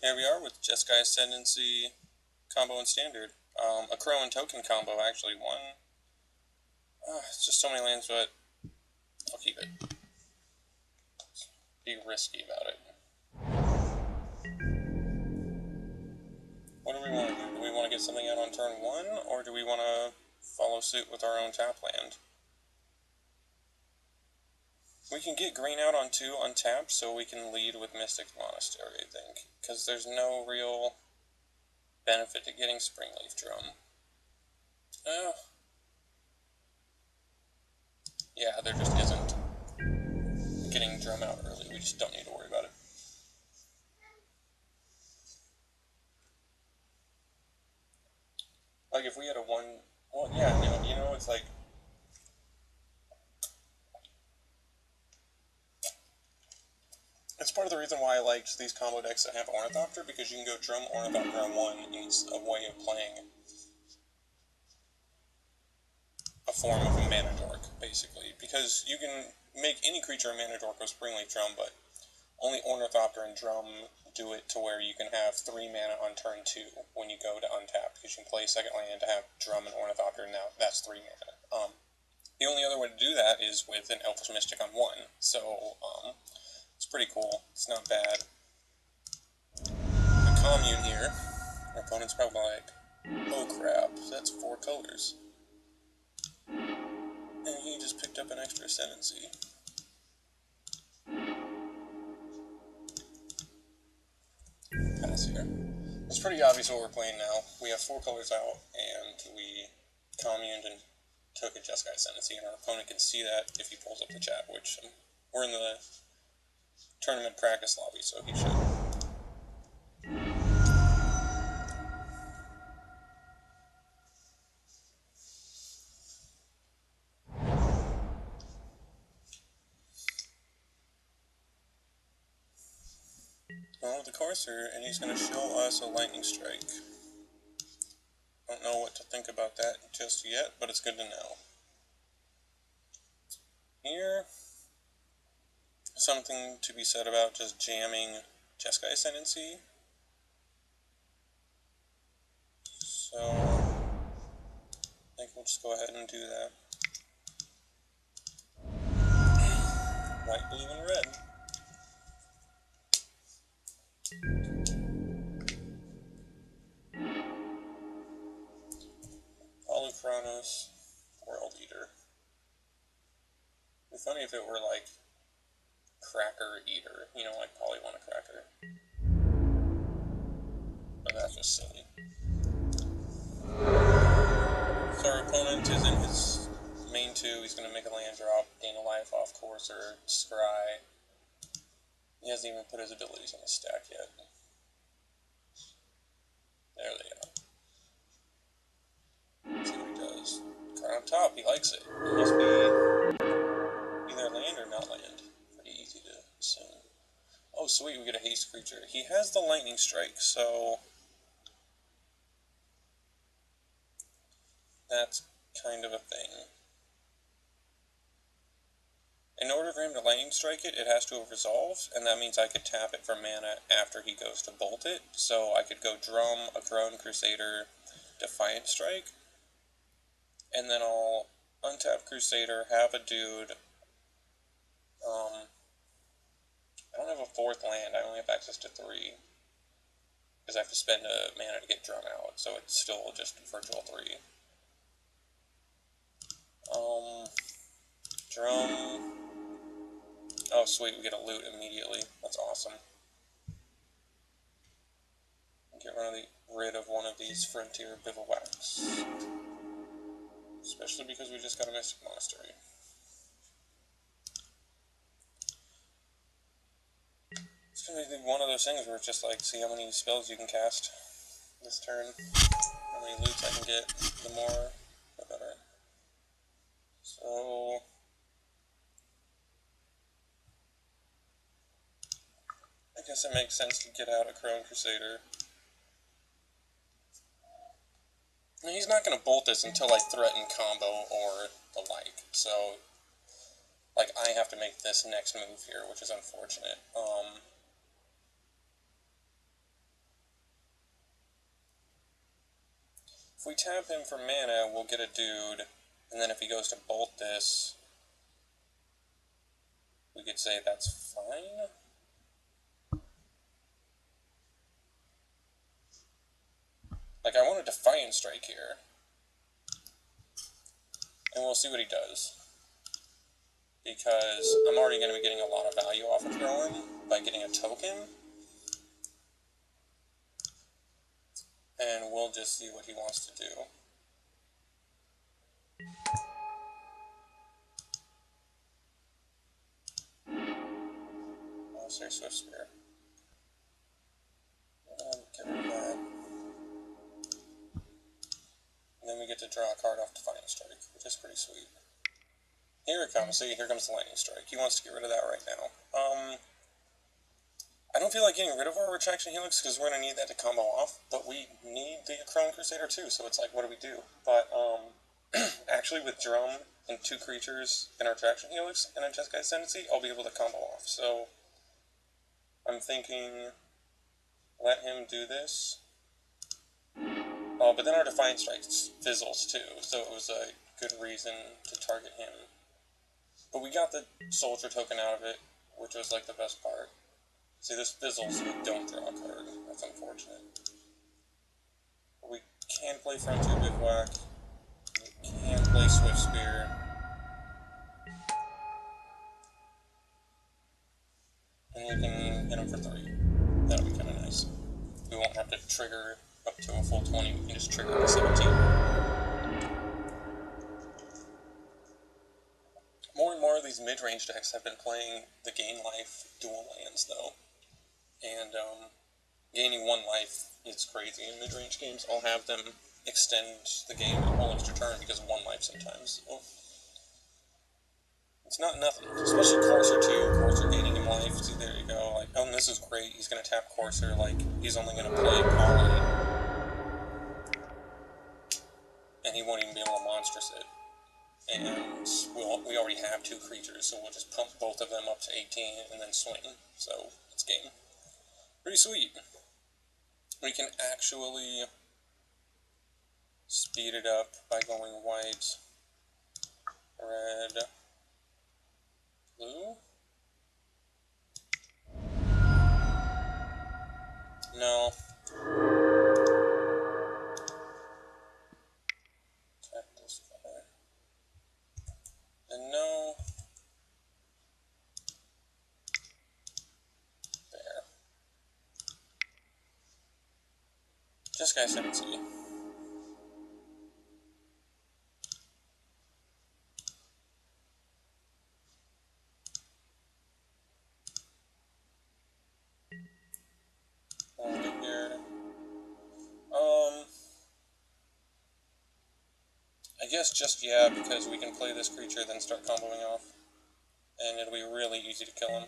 Here we are with Jeskai Ascendancy combo and standard. Akroan token combo actually won. It's just so many lands, but I'll keep it. Be risky about it. What do we want to do? Do we want to get something out on turn 1, or do we want to follow suit with our own tap land? We can get green out on 2 untapped, so we can lead with Mystic Monastery, I think. Because there's no real benefit to getting Springleaf Drum. Yeah, there just isn't. Getting Drum out early, we just don't need to worry about it. Like, if we had a 1... Well, yeah, you know, it's like... It's part of the reason why I liked these combo decks that have Ornithopter, because you can go Drum Ornithopter on 1, and it's a way of playing a form of a mana dork, basically. Because you can make any creature a mana dork with Springleaf Drum, but only Ornithopter and Drum do it to where you can have 3 mana on turn 2 when you go to untap, because you can play second land to have Drum and Ornithopter, and now that's 3 mana. The only other way to do that is with an Elfish Mystic on 1, so, it's pretty cool. It's not bad. The commune here, our opponent's probably like, oh crap, that's 4 colors. And he just picked up an extra Ascendancy. Pass here. It's pretty obvious what we're playing now. We have 4 colors out, and we communed and took a Jeskai Ascendancy, and our opponent can see that if he pulls up the chat, which we're in the tournament practice lobby, so he should. Well, with the Courser, and he's going to show us a Lightning Strike. Don't know what to think about that just yet, but it's good to know. Here, something to be said about just jamming Jeskai Ascendancy. So, I think we'll just go ahead and do that. White, blue, and red. Polukranos, World Eater. It'd be funny if it were like Cracker Eater, you know, like Polywanta Cracker. But that's just silly. So our opponent is in his main 2, he's going to make a land drop, gain a life off Courser, Scry. He hasn't even put his abilities on the stack yet. There they are. Let's see what he does. Card on top, he likes it. It must be either land or not land. Pretty easy to assume. Oh sweet, we get a haste creature. He has the Lightning Strike, so that's kind of a thing. In order for him to Lightning Strike it, it has to have resolved, and that means I could tap it for mana after he goes to bolt it. So I could go Drum, Akroan Crusader, Defiant Strike, and then I'll untap Crusader, have a dude. I don't have a 4th land, I only have access to 3. Because I have to spend a mana to get Drum out, so it's still just virtual 3. Drum. Oh sweet, we get a loot immediately. That's awesome. Get rid of one of these Frontier Bivouacs. Especially because we just got a Mystic Monastery. It's gonna be one of those things where it's just like, see how many spells you can cast this turn. How many loots I can get, the more, the better. So I guess it makes sense to get out a Akroan Crusader. And he's not going to bolt this until I threaten combo or the like, so like I have to make this. this next move here, which is unfortunate. If we tap him for mana, we'll get a dude, and then if he goes to bolt this, we could say that's fine. Like, I want a Defiant Strike here. And we'll see what he does. Because I'm already going to be getting a lot of value off of Akroan by getting a token. And we'll just see what he wants to do. Oh, sorry, Swift Spear. Get rid of that. And then we get to draw a card off Defiant Strike, which is pretty sweet. Here it comes. See, here comes the Lightning Strike. He wants to get rid of that right now. I don't feel like getting rid of our Retraction Helix because we're going to need that to combo off, but we need the Akroan Crusader too, so it's like, what do we do? But, actually with Drum and 2 creatures and our Retraction Helix and a Jeskai Ascendancy, I'll be able to combo off. So, I'm thinking, let him do this. Oh, but then our Defiant Strike fizzles too, so it was a good reason to target him. But we got the Soldier token out of it, which was like the best part. See, this fizzles, we don't draw a card. That's unfortunate. But we can play Frontier Bivouac. We can play Swift Spear. And we can hit him for 3. That'll be kind of nice. We won't have to trigger up to a full 20, we can just trigger to 17. More and more of these mid-range decks have been playing the gain life dual lands, though. And, gaining 1 life is crazy in mid-range games. I'll have them extend the game a whole extra turn because of 1 life sometimes. So it's not nothing. Especially Courser, too. Courser gaining him life. See, there you go. Like, oh, and this is great. He's going to tap Courser. Like, he's only going to play Colony. And he won't even be able to Monstrous it. And we already have 2 creatures, so we'll just pump both of them up to 18 and then swing. So, it's game. Pretty sweet. We can actually speed it up by going white, red, blue? No. Tap this color. And no. There. Jeskai Ascendancy. Here. I guess just yeah, because we can play this creature, then start comboing off. And it'll be really easy to kill him.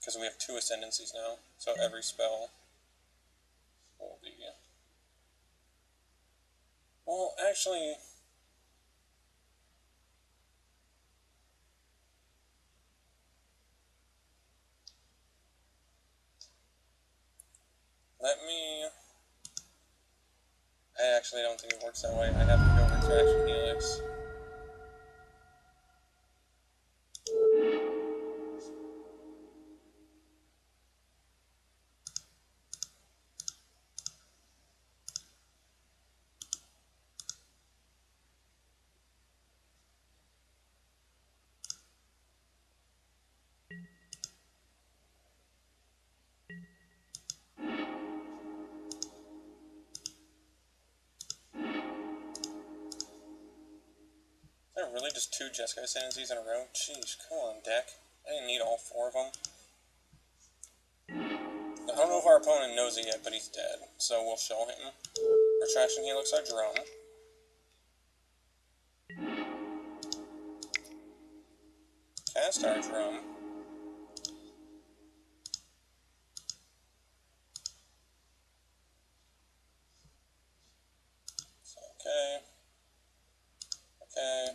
Because we have 2 Ascendancies now, so every spell will be... Well, actually... Let me... I actually don't think it works that way. I have to go Retraction Helix. Is there really just 2 Jeskai Ascendancies in a row? Jeez, come on, deck. I didn't need all 4 of them. I don't know if our opponent knows it yet, but he's dead, so we'll show him. Retraction Helix our Drum. Cast our Drum. Okay. Okay.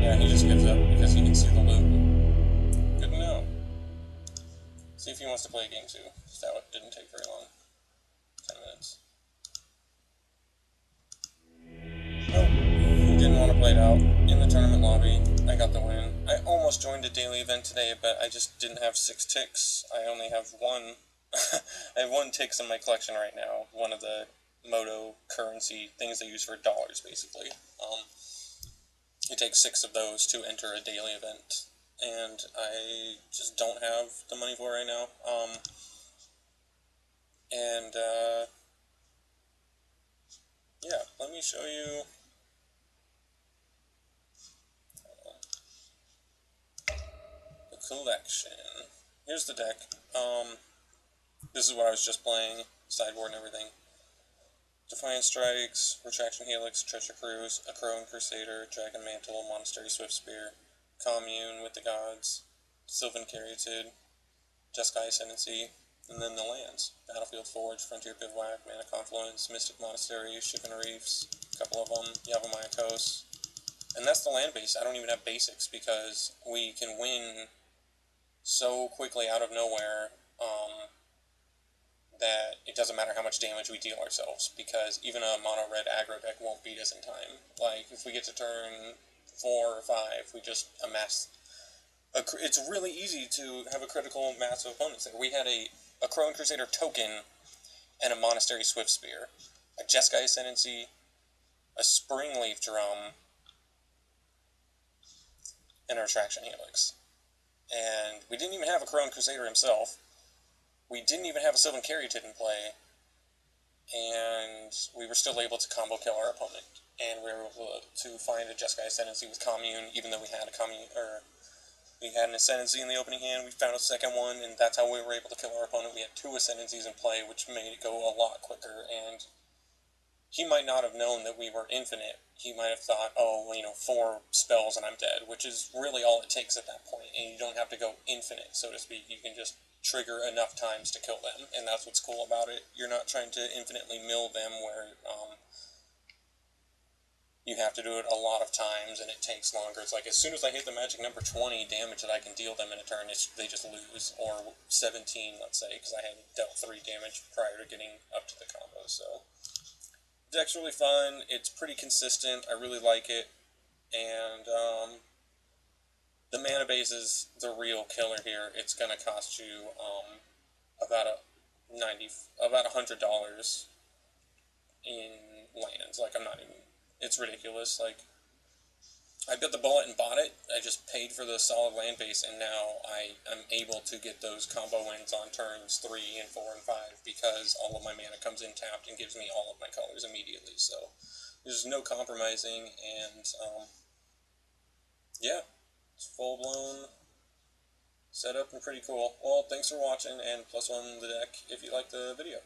Yeah, he just gives up because he can see the loot. Good to know. See if he wants to play a game 2. That didn't take very long. 10 minutes. lobby. I got the win. I almost joined a daily event today, but I just didn't have 6 ticks. I only have 1. I have 1 ticks in my collection right now. One of the Moto currency things they use for dollars, basically. It takes 6 of those to enter a daily event, and I just don't have the money for it right now. Yeah, let me show you. The collection. Here's the deck. This is what I was just playing, sideboard and everything. Defiant Strikes, Retraction Helix, Treasure Cruise, Akroan Crusader, Dragon Mantle, Monastery Swift Spear, Commune with the Gods, Sylvan Caryatid, Jeskai Ascendancy, and then the lands. Battlefield Forge, Frontier Bivouac, Mana Confluence, Mystic Monastery, Shivan Reefs, a couple of them, Yavimaya Coast. And that's the land base. I don't even have basics because we can win so quickly out of nowhere that it doesn't matter how much damage we deal ourselves, because even a mono-red aggro deck won't beat us in time. Like, if we get to turn 4 or 5, we just amass... It's really easy to have a critical mass of opponents there. We had a Akroan Crusader token and a Monastery Swift Spear, a Jeskai Ascendancy, a Springleaf Drum, and a Retraction Helix. And we didn't even have a Akroan Crusader himself. We didn't even have a Sylvan Caryatid in play, and we were still able to combo kill our opponent. And we were able to find a Jeskai Ascendancy with Commune, even though we had we had an Ascendancy in the opening hand. We found a second one, and that's how we were able to kill our opponent. We had 2 Ascendancies in play, which made it go a lot quicker, and he might not have known that we were infinite. He might have thought, oh, 4 spells and I'm dead, which is really all it takes at that point, and you don't have to go infinite, so to speak. You can just trigger enough times to kill them, and that's what's cool about it. You're not trying to infinitely mill them where you have to do it a lot of times, and it takes longer. It's like, as soon as I hit the magic number 20 damage that I can deal them in a turn, they just lose, or 17, let's say, because I had dealt 3 damage prior to getting up to the combo, so... The deck's really fun, it's pretty consistent, I really like it, and the mana base is the real killer here. It's going to cost you about $100 in lands. Like, I'm not even... It's ridiculous. Like, I bit the bullet and bought it. I just paid for the solid land base, and now I am able to get those combo wins on turns 3 and 4 and 5 because all of my mana comes in tapped and gives me all of my colors immediately. So there's no compromising, and yeah, it's full-blown setup and pretty cool. Well, thanks for watching, and +1 the deck if you like the video.